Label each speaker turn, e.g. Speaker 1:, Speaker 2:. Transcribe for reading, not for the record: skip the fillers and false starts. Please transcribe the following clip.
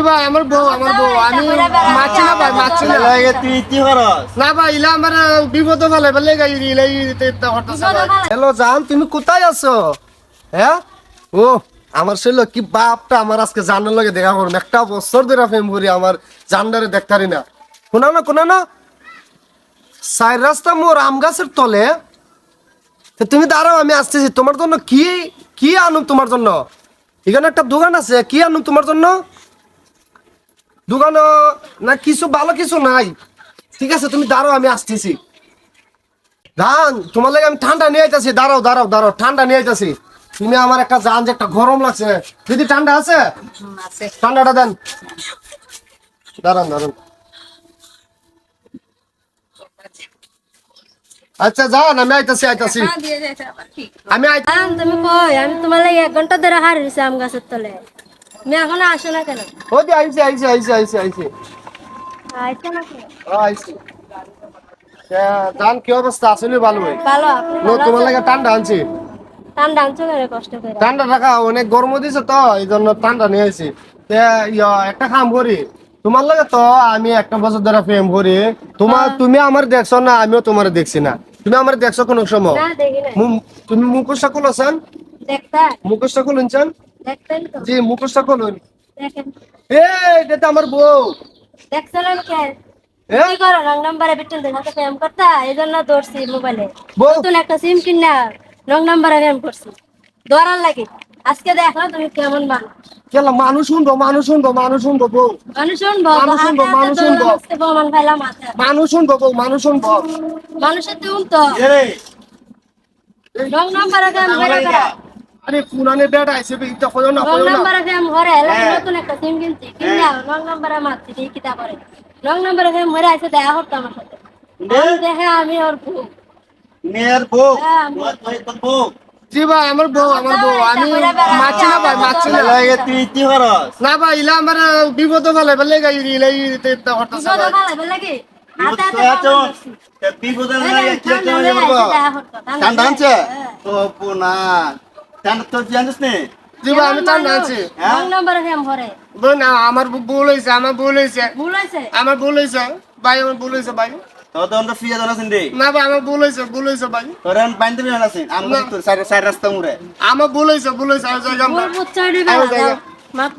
Speaker 1: ভাই আমার বউ আমি মাছি না ভাই মাছি না
Speaker 2: লাগে তুই কি করস
Speaker 1: না ভাই ইলা আমার বিপদ ফেলে বলে গাই ইলাই তে হঠাৎ হ্যালো জান তুমি কোথায় আছো হ্যাঁ ও আমার ছিল কি বাপটা আমার আজকে জানার লাগে দেখা করুন একটা বছর ধরে প্রেম করি আমার জানদারে দেখতারি না কোনা না সাইড রাস্তা মোর আম গাছের তলে তো তুমি দাঁড়াও আমি আসতেছি তোমার জন্য কি কি আনুম তোমার জন্য এখানে একটা দোকান আছে কি আনুম তোমার জন্য দোকানে না কিছু ভালো কিছু নাই ঠিক আছে তুমি দাঁড়াও আমি আসতেছি জান তোমার লাগে আমি ঠান্ডা নিয়ে আইতাছি দাঁড়াও ঠান্ডা নিয়ে আইতাছি তুমি আমার একটা জান যে একটা গরম লাগছে দিদি ঠান্ডা আছে ঠান্ডাটা দেন দাঁড়ান আচ্ছা যান আমি আইতাছি আমি
Speaker 3: তুমি কই আমি তোমার লাগে 1 ঘন্টা ধরে হারিয়েছি আম গাছের তলে তুমি এখনো আসো না কেন?
Speaker 1: ওই যে আইছি
Speaker 3: আইছো না কেন?
Speaker 1: আইছি জান কি অবস্থা আসলে ভালো ভাই
Speaker 3: ভালো আপনি
Speaker 1: নো তোমার লাগে ঠান্ডা আনছি
Speaker 3: ঠান্ডা আনছো কেন কষ্ট করে?
Speaker 1: ঠান্ডা রাখা অনেক গরম দিছে তো এই জন্য ঠান্ডা নিয়ে আসি একটা কাম করি তোমার লাগে তো আমি একটা বছর ধরে প্রেম করি তুমি আমার দেখছো না আমিও তোমার দেখছি না তুমি আমার দেখছো কোন সময়
Speaker 3: না দেখি না
Speaker 1: তুমি মুখোশটা খুলেছেন
Speaker 3: দেখতা
Speaker 1: মুখোশটা খুলেছেন
Speaker 3: দেখতেন তো
Speaker 1: জি মুখোশটা খুলুন
Speaker 3: দেখেন
Speaker 1: এটা তো আমার বউ
Speaker 3: দেখছিলাম কে
Speaker 1: এ?
Speaker 3: কি করো রং নাম্বারে বিট্টুল দেখা তো প্রেম করতা এইজন্য দৌড়ছি মোবাইলে
Speaker 1: বউ
Speaker 3: নতুন একটা সিম কিনা রং নাম্বারে প্রেম করছি দৌড়ার লাগে আজকে দেখলাম তুমি কেমন
Speaker 1: মানুষ শুনবো বউ
Speaker 3: মানুষ শুনবো
Speaker 1: মানুষ শুনবো
Speaker 3: প্রমাণ পাইলাম মাথা
Speaker 1: মানুষ শুনবো
Speaker 3: মানুষের তুমি তো
Speaker 2: এরে
Speaker 3: রং নাম্বারে প্রেম করে
Speaker 1: আরে পুরানে বেড়া আইছে এটা কইও না
Speaker 3: রং নাম্বারে প্রেম করে নতুন একটা সিম কিনছি কিনা রং নাম্বারে মারছি এই কিতা করে রং নাম্বারে প্রেম মরে আছে দেখা করতো আমার সাথে আমি দেখে আমি ওর বউ
Speaker 2: মেয়ের বউ
Speaker 3: হ্যাঁ,
Speaker 2: তুই তো বউ
Speaker 1: জি ভাই আমার বউ আমি মাছি না ভাই মাছি না
Speaker 2: লাগে তুই কি করস
Speaker 1: না ভাই ইলা আমার বিপদ ফেলে বলে গাই ইলাই তে হঠাৎ
Speaker 3: বিপদ ভালো বলে কি হাতে হাতে
Speaker 2: আছো বিপদের লাগে কি করব ঠান্ডা আনছে তো পুনা ঠান্ডা তো জানিস নে
Speaker 1: জি ভাই আমি ঠান্ডা আছি
Speaker 3: রং নাম্বারে প্রেম করে
Speaker 1: বল না আমার ভুল হইছে
Speaker 3: ভুল হয়েছে
Speaker 1: ভাই আমার ভুল হইছে ভাই
Speaker 2: তো তো আমরা ফিয়া জানাছেন রে
Speaker 1: না ভাই আমার ভুল হইছে ভাই
Speaker 2: তোরেন বাইন্দে জানাছেন আমরা তো সাইড রাস্তা মুরে
Speaker 1: আমার ভুল হইছে আর জায়গা
Speaker 3: ভুল বুঝছাড়ি মাফ